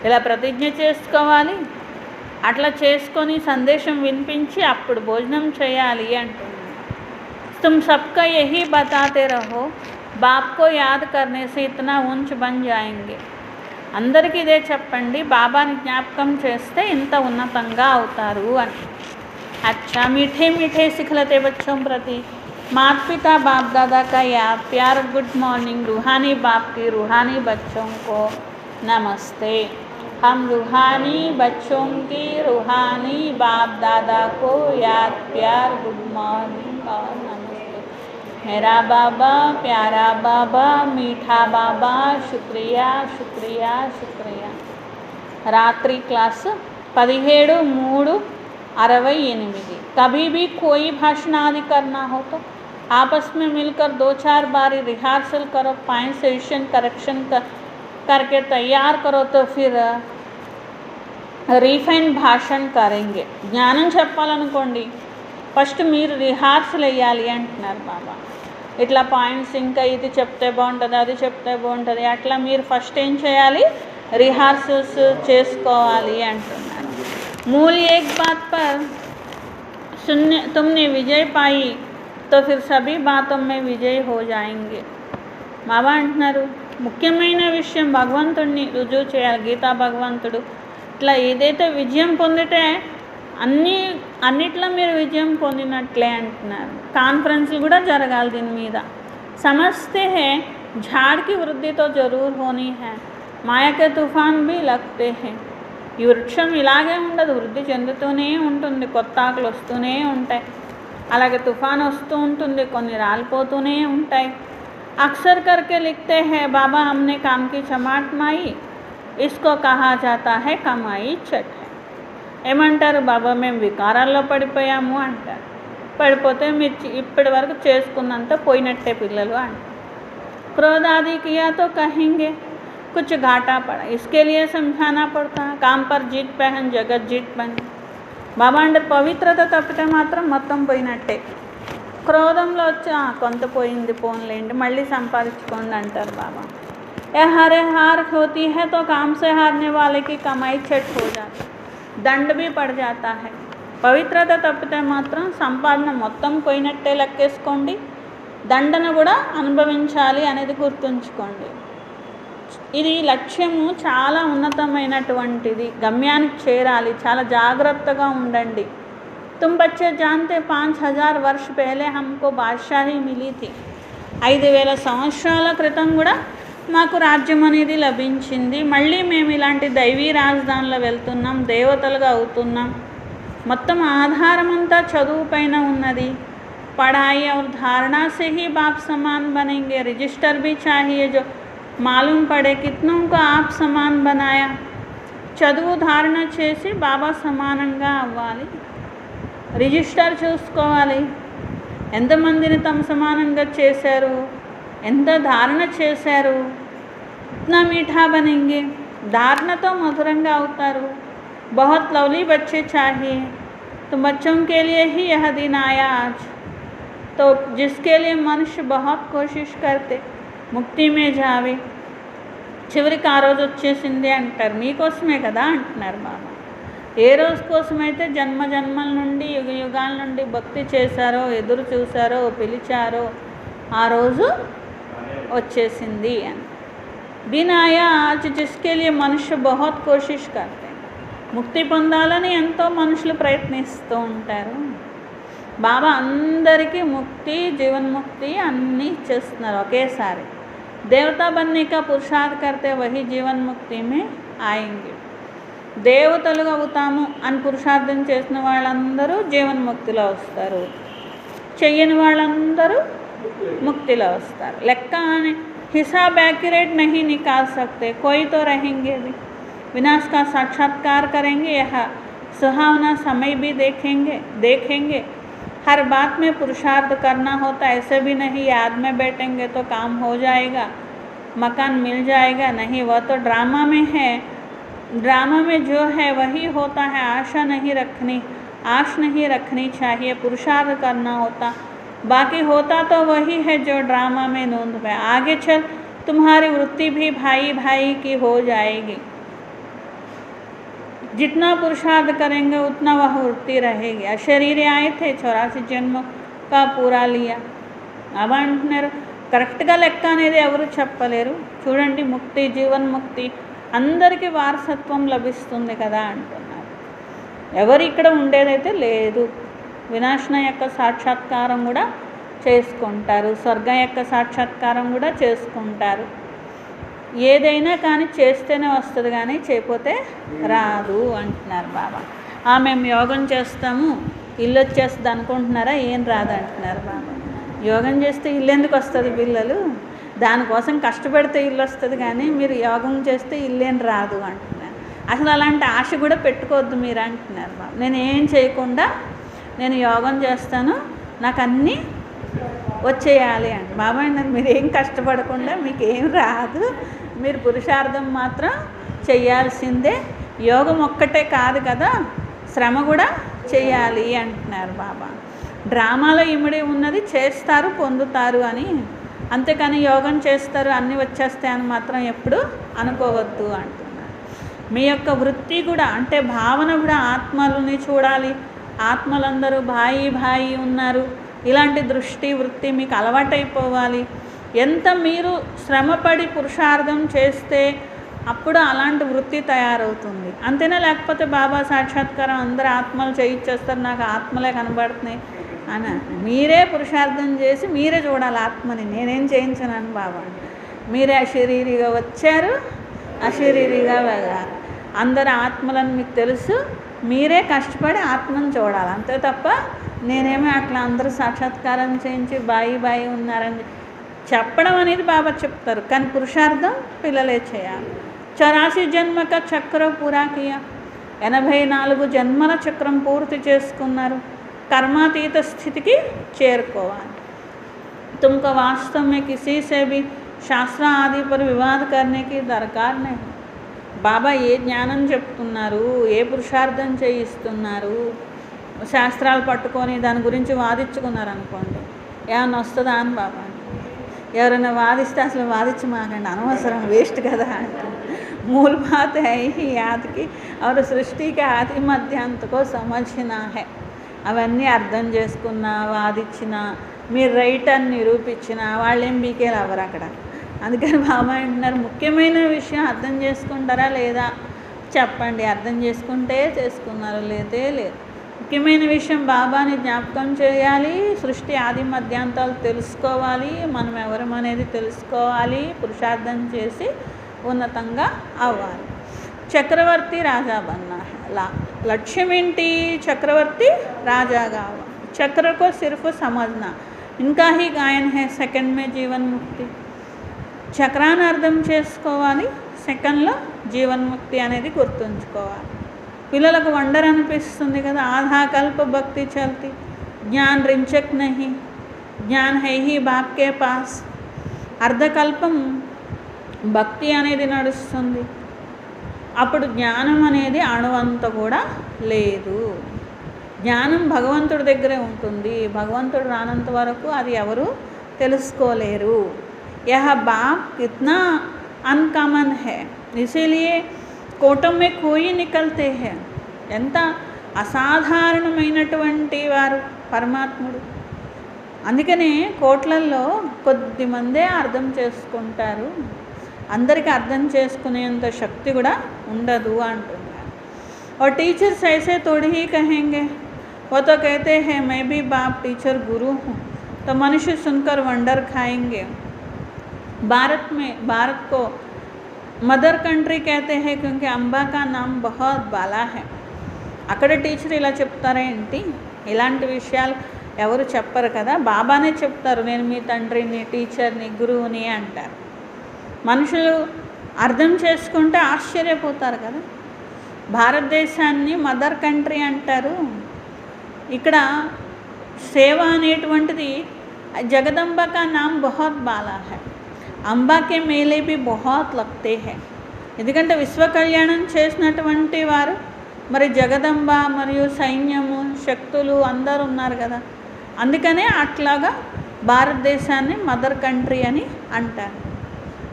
ఇలా ప్రతిజ్ఞ చేసుకోవాలి, అట్లా చేసుకొని సందేశం వినిపించి అప్పుడు భోజనం చేయాలి అంటున్నారు. तुम सबका यही बताते रहो, बाप को याद करने से इतना ऊंच बन जाएंगे. అందరికీ ఇదే చెప్పండి, బాబాని జ్ఞాపకం చేస్తే ఇంత ఉన్నతంగా అవుతారు అని. अच्छा, मीठे मीठे सिखलते बच्चों प्रति माता पिता बाप दादा का याद, प्यार, गुड मॉर्निंग. रूहानी बाप की रूहानी बच्चों को नमस्ते. हम रूहानी बच्चों की रूहानी बाप दादा को याद, प्यार, गुड मॉर्निंग और नमस्ते. मेरा बाबा, प्यारा बाबा, मीठा बाबा, शुक्रिया शुक्रिया शुक्रिया. रात्रि क्लास 17/3/68. कभी भी कोई भाषण आदि करना हो तो आपस में मिलकर 2-4 बारी रिहर्सल करो, पॉइंट सेशन करेक्शन करके तैयार करो, तो फिर రీఫైన్ భాషణ కరెంగే. జ్ఞానం చెప్పాలనుకోండి ఫస్ట్ మీరు రిహార్సల్ వేయాలి అంటున్నారు బాబా. ఇట్లా పాయింట్స్ ఇంకా ఇది చెప్తే బాగుంటుంది, అది చెప్తే బాగుంటుంది, అట్లా మీరు ఫస్ట్ ఏం చేయాలి, రిహార్సల్స్ చేసుకోవాలి అంటున్నారు. మూల్ ఏక్ బాత్ పర్ सुनने तुमने विजय पाई तो फिर सभी बातों में विजय हो जाएंगे. బాబా అంటున్నారు ముఖ్యమైన విషయం భగవంతుడిని రుజువు చేయాలి. గీతా భగవంతుడు ఇట్లా ఏదైతే విజయం పొందితే అన్నిట్లో మీరు విజయం పొందినట్లే అంటున్నారు. కాన్ఫరెన్స్లు కూడా జరగాలి దీని మీద. సమझते हैं झाड़ की वृद्धि तो जरूर होनी है, माया के तूफान भी लगते हैं. ఈ వృక్షం ఇలాగే ఉండదు, వృద్ధి చెందుతూనే ఉంటుంది, కొత్త ఆకులు వస్తూనే ఉంటాయి, అలాగే తుఫాన్ వస్తూ ఉంటుంది, కొన్ని రాలిపోతూనే ఉంటాయి. అక్సర్ करके लिखते हैं बाबा हमने काम की चमाट माई, इसको कहा जाता है कमाई चट है. ఏమంటారు బాబా మేము వికారాల్లో పడిపోయాము అంటారు. పడిపోతే మీరు ఇప్పటి వరకు చేసుకున్నంత పోయినట్టే పిల్లలు అంటారు. क्रोधादि किया तो कहेंगे कुछ घाटा पड़ा, इसके लिए समझाना पड़ता है. काम पर जीत पहन जगत जीत बने. బాబా అంటే పవిత్రత తప్పితే మాత్రం మొత్తం పోయినట్టే. క్రోధంలో వచ్చి కొంత పోయింది పోన్లేండి మళ్ళీ సంపాదించుకోండి అంటారు బాబా. ఏ हारे हार होती है तो काम से हारने वाले की कमाई छट हो जाती, దండ भी पड़ जाता है. పవిత్రత తప్పితే మాత్రం సంపాదన మొత్తం పోయినట్టే లెక్కేసుకోండి, దండన కూడా అనుభవించాలి అనేది గుర్తుంచుకోండి. ఇది లక్ష్యము చాలా ఉన్నతమైనటువంటిది, గమ్యానికి చేరాలి, చాలా జాగ్రత్తగా ఉండండి. तुम बच्चे जानते 5000 वर्ष पहले हमको बादशाही मिली थी. 5000 సంవత్సరాల క్రితం కూడా మాకు రాజ్యం అనేది లభించింది. మళ్ళీ మేము ఇలాంటి దైవీ రాజధానిలో వెళ్తున్నాం, దేవతలుగా అవుతున్నాం. మొత్తం ఆధారం అంతా చదువు పైన ఉన్నది. पढ़ाई और धारणा से ही बाप समान बनेंगे. रजिस्टर भी चाहिए जो मालूम पड़े कितनों को आप समान बनाया. చదువు ధారణ చేసి బాబా సమానంగా అవ్వాలి. రిజిస్టర్ చూసుకోవాలి, ఎంతమందిని తమ సమానంగా చేశారు, ఎంత ధారణ చేశారు. ఇట్నా మీఠా బనేంగే, ధారణతో మధురంగా అవుతారు. बहुत लवली बच्चे चाहिए, तो बच्चों के लिए ही यह दिन आया आज. तो जिसके लिए मनुष्य बहुत कोशिश करते ముక్తి మే జావే, చివరికి ఆ రోజు వచ్చేసింది అంటారు. మీకోసమే కదా అంటున్నారు బాబా. ఏ రోజు కోసమైతే జన్మ జన్మల నుండి యుగ యుగాల నుండి భక్తి చేశారో, ఎదురు చూశారో, పిలిచారో ఆ రోజు వచ్చేసింది అని. दिन आया आज जिसके लिए मनुष्य बहुत कोशिश करते. ముక్తి పొందాలని ఎంతో మనుషులు ప్రయత్నిస్తూ ఉంటారు. బాబా అందరికీ ముక్తి, జీవన్ముక్తి అన్నీ ఇచ్చేస్తున్నారు ఒకేసారి. దేవతా बनने का पुरुषार्थ करते वही जीवन मुक्ति में आएंगे. దేవతలుగా అవుతాము అని పురుషార్థం చేసిన వాళ్ళందరూ జీవన్ముక్తిలో వస్తారు, చెయ్యని వాళ్ళందరూ ముక్తిలో వస్తారు. లెక్క అని హిసాబ్ एक्यूरेट नहीं निकाल सकते, कोई तो रहेंगे भी. विनाश का साक्षात्कार करेंगे, यह सुहावना समय भी देखेंगे. हर बात में पुरुषार्थ करना होता, ऐसे भी नहीं याद में बैठेंगे तो काम हो जाएगा, मकान मिल जाएगा. नहीं, वह तो ड्रामा में है. ड्रामा में जो है वही होता है. आश नहीं रखनी चाहिए, पुरुषार्थ करना होता. बाकी होता तो वही है जो ड्रामा में नोंद में. आगे चल तुम्हारी वृत्ति भी भाई भाई की हो जाएगी. जितना पुरुषार्थ करेंगे उतना वह वृत्ति रहेगी. अशरीर आए थे 84 जन्म का पूरा लिया. अब అంటున్నారు కరెక్ట్గా లెక్క అనేది ఎవరు చెప్పలేరు. చూడండి, ముక్తి, జీవన్ముక్తి అందరికీ వారసత్వం లభిస్తుంది కదా అంటున్నారు. ఎవరు ఇక్కడ ఉండేదైతే లేదు. వినాశనం యొక్క సాక్షాత్కారం కూడా చేసుకుంటారు, స్వర్గం యొక్క సాక్షాత్కారం కూడా చేసుకుంటారు. ఏదైనా కానీ చేస్తేనే వస్తుంది, కానీ చేయకపోతే రాదు అంటున్నారు బాబా. మేము యోగం చేస్తాము ఇల్లు వచ్చేస్తుంది అనుకుంటున్నారా? ఏం రాదు అంటున్నారు బాబా. యోగం చేస్తే ఇల్లు ఎందుకు వస్తుంది పిల్లలు? దానికోసం కష్టపడితే ఇల్లు వస్తుంది, కానీ మీరు యోగం చేస్తే ఇల్లేం రాదు అంటున్నారు. అసలు అలాంటి ఆశ కూడా పెట్టుకోవద్దు మీరు అంటున్నారు బాబా. నేను ఏం చేయకుండా నేను యోగం చేస్తాను, నాకు అన్నీ వచ్చేయాలి అండి బాబా. మీరు ఏం కష్టపడకుండా మీకు ఏం రాదు, మీరు పురుషార్థం మాత్రం చేయాల్సిందే. యోగం ఒక్కటే కాదు కదా, శ్రమ కూడా చేయాలి అంటున్నారు బాబా. డ్రామాలో ఇమిడి ఉన్నది చేస్తారు పొందుతారు అని, అంతేకాని యోగం చేస్తారు అన్నీ వచ్చేస్తాయని మాత్రం ఎప్పుడు అనుకోవద్దు అంటున్నారు. మీ యొక్క వృత్తి కూడా అంటే భావన కూడా ఆత్మలని చూడాలి, ఆత్మలందరూ భాయి భాయి ఉన్నారు, ఇలాంటి దృష్టి వృత్తి మీకు అలవాటైపోవాలి. ఎంత మీరు శ్రమపడి పురుషార్థం చేస్తే అప్పుడు అలాంటి వృత్తి తయారవుతుంది, అంతేనా? లేకపోతే బాబా సాక్షాత్కారం అందరు ఆత్మలు చేయించేస్తారు, నాకు ఆత్మలే కనబడుతున్నాయి అని మీరే పురుషార్థం చేసి మీరే చూడాలి ఆత్మని, నేనేం చేయించనని బాబా. మీరే అశరీరిగా వచ్చారు, అశరీరిగా వెళ్ళాలి. అందరు ఆత్మలను మీకు తెలుసు, మీరే కష్టపడి ఆత్మను చూడాలి, అంతే తప్ప నేనేమో అట్లా అందరూ సాక్షాత్కారం చేయించి బాయి బాయి ఉన్నారని చెప్పడం అనేది బాబా చెప్తారు, కానీ పురుషార్థం పిల్లలే చేయాలి. 84 జన్మక చక్ర పూరా కియా, 84 జన్మల చక్రం పూర్తి చేసుకున్నారు, కర్మాతీత స్థితికి చేరుకోవాలి. तुमको वास्तव में किसी से भी శాస్త్ర ఆది पर विवाद करने की दरकार नहीं. బాబా ఏ జ్ఞానం చెప్తున్నారు, ఏ పురుషార్థం చేయిస్తున్నారు, శాస్త్రాలు పట్టుకొని దాని గురించి వాదించుకున్నారు అనుకోండి, ఏమన్నా వస్తుందా అని బాబా. ఎవరైనా వాదిస్తే అసలు వాదించి మాకండి, అనవసరం, వేస్ట్ కదా అంటే. मूल बात है ही याद की और सृष्टि के आदि मध्यांत को समझना है. అవన్నీ అర్థం చేసుకున్నా వాదించినా మీరు రైట్ అని నిరూపించినా వాళ్ళేం బీకేలు అవ్వరు అక్కడ. అందుకని బాబా అంటున్నారు, ముఖ్యమైన విషయం అర్థం చేసుకుంటారా లేదా చెప్పండి, అర్థం చేసుకుంటే చేసుకున్నారు, లేదే లేదు. ముఖ్యమైన విషయం బాబాని జ్ఞాపకం చేయాలి, సృష్టి ఆది మధ్యాంతాలు తెలుసుకోవాలి, మనం ఎవరం అనేది తెలుసుకోవాలి, పురుషార్థం చేసి ఉన్నతంగా అవ్వాలి. చక్రవర్తి రాజా బన్నా है. లక్ష్యం ఏంటి? చక్రవర్తి రాజా కావాలి. చక్ర को सिर्फ समझना, इनका ही गायन है సెకండ్ में జీవన్ ముక్తి. చక్రాన్ని అర్థం చేసుకోవాలి, సెకండ్లో జీవన్ముక్తి అనేది గుర్తుంచుకోవాలి. పిల్లలకు వండర్ అనిపిస్తుంది కదా, ఆధా కల్ప భక్తి చల్తి, జ్ఞాన్ రించక్ నహి, జ్ఞాన్ హై హీ బాప్ కే పాస్. అర్ధకల్పం భక్తి అనేది నడుస్తుంది, అప్పుడు జ్ఞానం అనేది అణువంత కూడా లేదు. జ్ఞానం భగవంతుడి దగ్గరే ఉంటుంది, భగవంతుడు రానంత వరకు అది ఎవరు తెలుసుకోలేరు. యహ బాప్ కిత్నా అన్కామన్ హై, ఇసిలియే కోటం మే కోయి నికల్తే హై. ఎంత అసాధారణమైనటువంటి వారు పరమాత్ముడు. అందుకనే కోట్లల్లో కొద్దిమందే అర్థం చేసుకుంటారు, అందరికీ అర్థం చేసుకునేంత శక్తి కూడా ఉండదు అంటున్నారు. और टीचर्स ऐसे थोड़ी ही कहेंगे, वो तो कहते हैं मैं भी बाप टीचर गुरु हूँ, तो मनुष्य सुनकर वंडर खाएंगे. भारत को मदर कंट्री कहते हैं क्योंकि अम्बा का नाम बहुत बाला है. అక్కడ టీచర్ ఇలా చెప్తారా ఏంటి? ఇలాంటి విషయాలు ఎవరు చెప్పరు కదా, బాబానే చెప్తారు, నేను మీ తండ్రిని, టీచర్ని, గురువుని అంటారు. మనుషులు అర్థం చేసుకుంటే ఆశ్చర్యపోతారు కదా. భారతదేశాన్ని మదర్ కంట్రీ అంటారు. ఇక్కడ సేవ అనేటువంటిది జగదంబ కా నామ్ బహుత్ బాలా హై, అంబాకే మేలే బి బహుత్ లగ్తే హై. ఎందుకంటే విశ్వ కళ్యాణం చేసినటువంటి వారు మరి జగదంబ మరియు సైన్యము శక్తులు అందరూ ఉన్నారు కదా, అందుకనే అట్లాగా భారతదేశాన్ని మదర్ కంట్రీ అని అంటారు.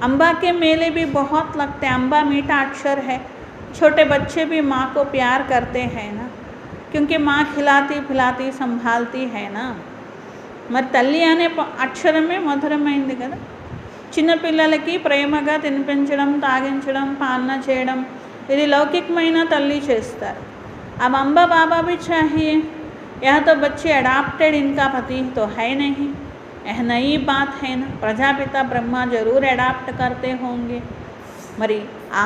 अंबा के मेले भी बहुत लगते हैं. अंबा मीठा अक्षर है, छोटे बच्चे भी माँ को प्यार करते हैं ना, क्योंकि माँ खिलाती पिलाती संभालती है ना. మరి తల్లి అనే అక్షరమే మధురమైంది కదా. చిన్నపిల్లలకి ప్రేమగా తినిపించడం, తాగించడం, పాలన చేయడం ఇది లౌకికమైన తల్లి చేస్తారు. अब अंबा बाबा भी चाहिए, यह तो बच्चे अडाप्टेड, इनका पति तो है नहीं, यह नई बात है ना. ప్రజాపిత బ్రహ్మ జరూర్ అడాప్ట్ करते होंगे. మరి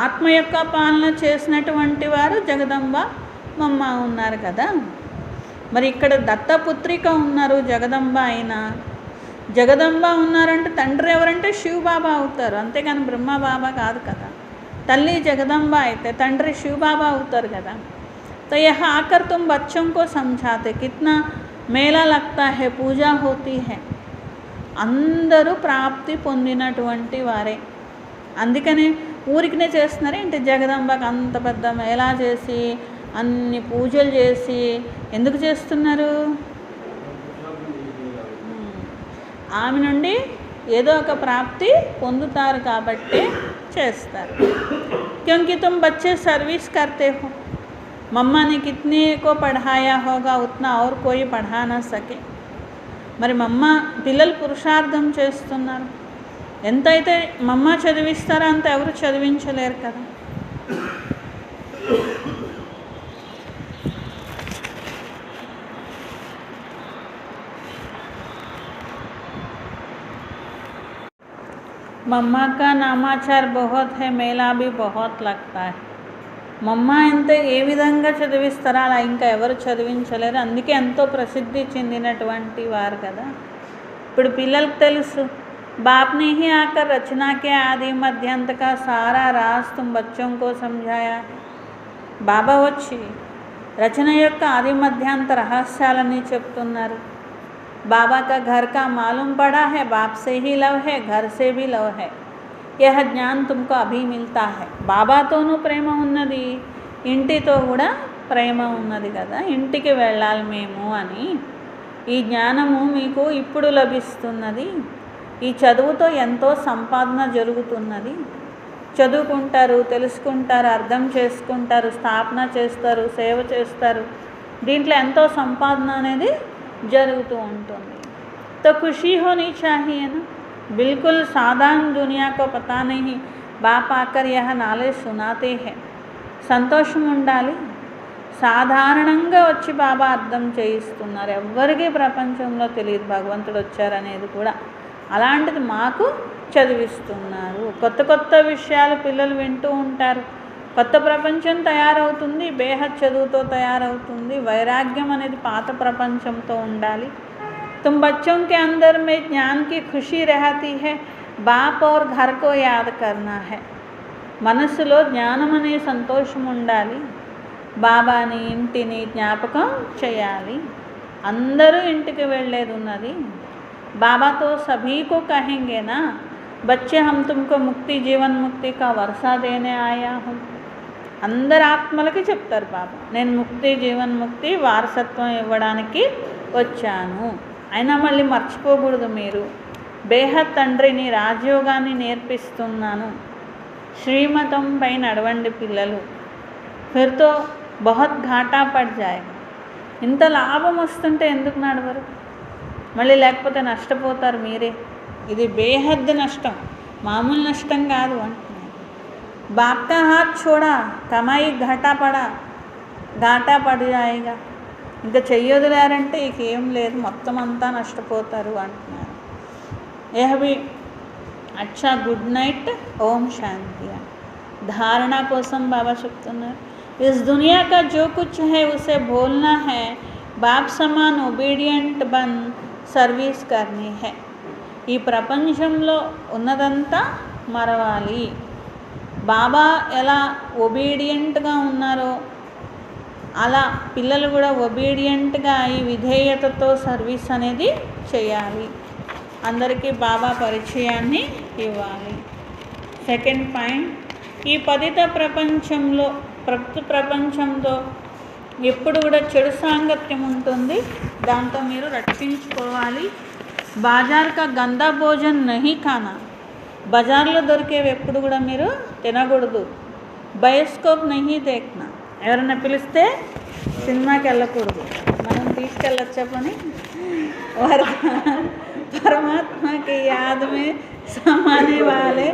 ఆత్మ యొక్క పాలన చేసినటువంటి వారు జగదంబ మమ్మ ఉన్నారు కదా. మరి ఇక్కడ దత్తపుత్రిక ఉన్నారు జగదంబ అయినా, జగదంబ ఉన్నారంటే తండ్రి ఎవరంటే శివ్ బాబా అవుతారు, అంతేగాని బ్రహ్మ బాబా కాదు కదా. తల్లి జగదంబ అయితే తండ్రి శివ్ బాబా అవుతారు కదా. तो यह आकर तुम बच्चों को समझाते, कितना मेला लगता है, पूजा होती है. అందరూ ప్రాప్తి పొందినటువంటి వారే, అందుకనే ఊరికినే చేస్తున్నారు ఏంటి? జగదంబకు అంత పెద్ద మేళా చేసి అన్ని పూజలు చేసి ఎందుకు చేస్తున్నారు? ఆమె నుండి ఏదో ఒక ప్రాప్తి పొందుతారు కాబట్టి చేస్తారు. क्योंकि तुम बच्चे सर्विस करते हो, मम्मा ने कितने को पढ़ाया होगा उतना और कोई पढ़ा ना सके. మరి మమ్మ పిల్లలు పురుషార్థం చేస్తున్నారు, ఎంతైతే మమ్మ చదివిస్తారో అంత ఎవరు చదివించలేరు కదా. मम्मा का नामाचार बहुत है, मेला भी बहुत लगता है. మమ్మ ఎంత ఏ విధంగా చదివిస్తారో అలా ఇంకా ఎవరు చదివించలేరు. అందుకే ఎంతో ప్రసిద్ధి చెందినటువంటి వారు కదా. ఇప్పుడు పిల్లలకు తెలుసు, बाप ने ही आकर रचना के आदि मध्यांत का सारा राज तुम बच्चों को समझाया. బాబా వచ్చి రచన యొక్క ఆది మధ్యాంత రహస్యాలని చెప్తున్నారు. बाबा का घर का मालूम पड़ा है, बाप से ही लव है, घर से भी लव है. यह ज्ञान तुमको अभी मिलता है. బాబాతోనూ ప్రేమ ఉన్నది, ఇంటితో కూడా ప్రేమ ఉన్నది కదా. ఇంటికి వెళ్ళాలి మేము అని ఈ జ్ఞానము మీకు ఇప్పుడు లభిస్తున్నది. ఈ చదువుతో ఎంతో సంపాదన జరుగుతున్నది. చదువుకుంటారు, తెలుసుకుంటారు, అర్థం చేసుకుంటారు, స్థాపన చేస్తారు, సేవ చేస్తారు. దీంట్లో ఎంతో సంపాదన అనేది జరుగుతూ ఉంటుంది. तो खुशी होनी चाहिए ना. बिल्कुल साधारण दुनिया को पता नहीं, बाप आकर यह नालेज सुनाते हैं. సంతోషం ఉండాలి. సాధారణంగా వచ్చి బాబా అర్థం చేయిస్తున్నారు. ఎవరికి ప్రపంచంలో తెలియదు భగవంతుడు వచ్చారనేది కూడా. అలాంటిది మాకు చదివిస్తున్నారు. కొత్త కొత్త విషయాలు పిల్లలు వింటూ ఉంటారు. కొత్త ప్రపంచం తయారవుతుంది, బేహద్ చదువుతో తయారవుతుంది. వైరాగ్యం అనేది పాత ప్రపంచంతో ఉండాలి. तुम बच्चों के अंदर में ज्ञान की खुशी रहती है, बाप और घर को याद करना है. మనసులో జ్ఞానం అనే సంతోషం ఉండాలి. బాబాని ఇంటిని జ్ఞాపకం చేయాలి. అందరూ ఇంటికి వెళ్ళేది ఉన్నది. బాబాతో సభీకు కహెంగే నా బచ్చే హమ్ తుమ్కో ముక్తి జీవన్ ముక్తి కా వర్షా దేనే ఆయా హూం. అందరు ఆత్మలకి చెప్తారు బాబా, నేను ముక్తి జీవన్ముక్తి వారసత్వం ఇవ్వడానికి వచ్చాను. అయినా మళ్ళీ మర్చిపోకూడదు, మీరు బేహద్ తండ్రిని రాజయోగాన్ని నేర్పిస్తున్నాను. శ్రీమతంపై నడవండి పిల్లలు. ఫిర్తో బహుత్ ఘాటా పడ్ జాయేగా. ఇంత లాభం వస్తుంటే ఎందుకు నడవరు? మళ్ళీ లేకపోతే నష్టపోతారు మీరే. ఇది బేహద్ నష్టం, మామూలు నష్టం కాదు అంటున్నారు. బాప్ కా హాత్ ఛోడా, కమాయి ఘాటా పడ్ జాయేగా. ఇంకా చెయ్యొదిలారంటే ఇక ఏం లేదు, మొత్తం అంతా నష్టపోతారు అంటున్నారు. యహ్ అచ్చా, గుడ్ నైట్, ఓం శాంతి. ధారణ కోసం బాబా చెప్తున్నారు. ఇస్ దునియా కా జో కుచ్ హై ఉసే బోల్నా హై, బాప్ సమాన్ ఒబీడియంట్ బన్ సర్వీస్ కర్నీ హై. ఈ ప్రపంచంలో ఉన్నదంతా మరవాలి. బాబా ఎలా ఒబీడియంట్గా ఉన్నారో అలా పిల్లలు కూడా ఒబీడియంట్గా ఈ విధేయతతో సర్వీస్ అనేది చేయాలి. అందరికీ బాబా పరిచయాన్ని ఇవ్వాలి. సెకండ్ పాయింట్, ఈ పతిత ప్రపంచంలో ప్రపంచంతో ఎప్పుడు కూడా చెడు సాంగత్యం ఉంటుంది, దాంతో మీరు రక్షించుకోవాలి. బాజార్ కా గందా భోజన్ నహీ ఖానా. బజార్లో దొరికేవి ఎప్పుడు కూడా మీరు తినకూడదు. బయోస్కోప్ నహీ దేఖ్నా. ఎవరైనా పిలిస్తే సినిమాకి వెళ్ళకూడదు, మనం తీసుకెళ్ళొచ్చా పని. परमात्मा की याद में समाने वाले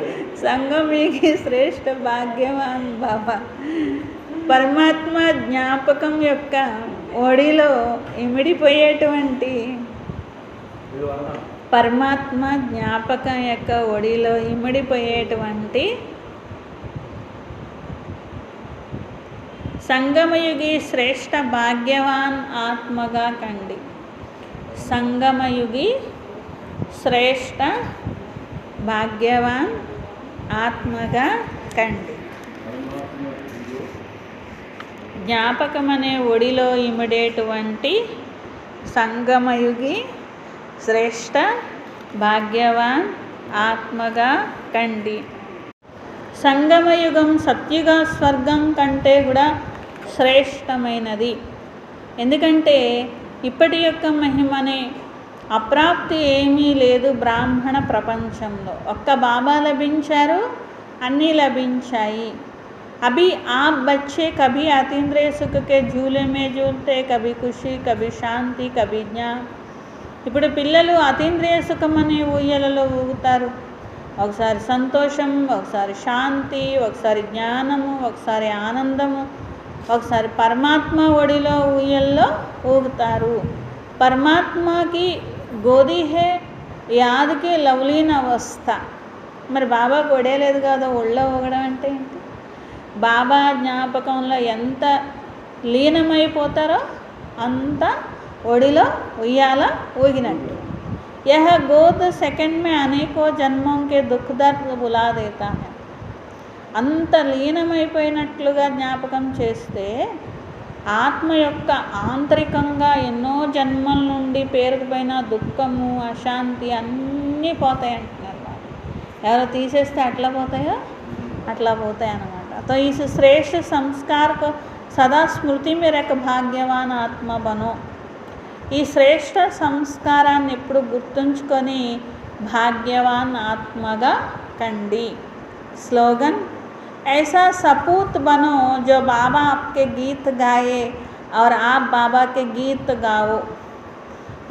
संगमी की श्रेष्ठ भाग्यवान बाबा. పరమాత్మ జ్ఞాపకం యొక్క ఒడిలో ఇమిడిపోయేటువంటి పరమాత్మ జ్ఞాపకం యొక్క ఒడిలో ఇమిడిపోయేటువంటి సంగమయుగి శ్రేష్ఠ భాగ్యవాన్ ఆత్మగా కండి. సంగమయుగి శ్రేష్ఠ భాగ్యవాన్ ఆత్మగా కండి. జ్ఞాపకం అనే ఒడిలో ఇమిడేటువంటి సంగమయుగి శ్రేష్ఠ భాగ్యవాన్ ఆత్మగా కండి. సంగమయుగం సత్యుగ స్వర్గం కంటే కూడా శ్రేష్టమైనది. ఎందుకంటే ఇప్పటి యొక్క మహిమనే అప్రాప్తి ఏమీ లేదు బ్రాహ్మణ ప్రపంచంలో. ఒక్క బాబా లభించారు, అన్నీ లభించాయి. अभी आप बच्चे कभी अतीन्द्रिय सुख के झूले में झूलते, कभी खुशी, कभी शांति, कभी ज्ञान. ఇప్పుడు పిల్లలు అతీంద్రియ సుఖం అనే ఊయలలో ఊగుతారు. ఒకసారి సంతోషం, ఒకసారి శాంతి, ఒకసారి జ్ఞానము, ఒకసారి ఆనందము, ఒకసారి పరమాత్మ ఒడిలో ఊయల్లో ఊగుతారు. పరమాత్మకి గోది హే యాదకి లవ్లీన అవస్థ. మరి బాబాకు ఒడేలేదు కదా, ఒళ్ళో ఊగడం అంటే ఏంటి? బాబా జ్ఞాపకంలో ఎంత లీనమైపోతారో అంత ఒడిలో ఉయ్యాల ఊగినట్టు. यह गोद सेकंड में अनेकों जन्मों के दुख दर्द बुला देता है. అంత లీనమైపోయినట్లుగా జ్ఞాపకం చేస్తే ఆత్మ యొక్క ఆంతరికంగా ఎన్నో జన్మల నుండి పేరుకుపోయిన దుఃఖము, అశాంతి అన్నీ పోతాయి అంటున్నారు. ఎవరో తీసేస్తే అట్లా పోతాయో అట్లా పోతాయి అన్నమాట. तो इस श्रेष्ठ संस्कार को सदा स्मृति में रख भाग्यवान आत्मा बनो. ఈ శ్రేష్ఠ సంస్కారాన్ని ఎప్పుడు గుర్తుంచుకొని భాగ్యవాన్ ఆత్మగా కండి. స్లోగన్ ऐसा सपूत बनो जो बाबा आपके गीत गाए और आप बाबा के गीत गाओ.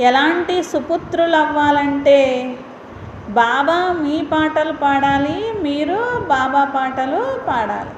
ఎలాంటి సుపుత్రులు అవ్వాలంటే బాబా మీ పాటలు పాడాలి, మీరు బాబా పాటలు పాడాలి.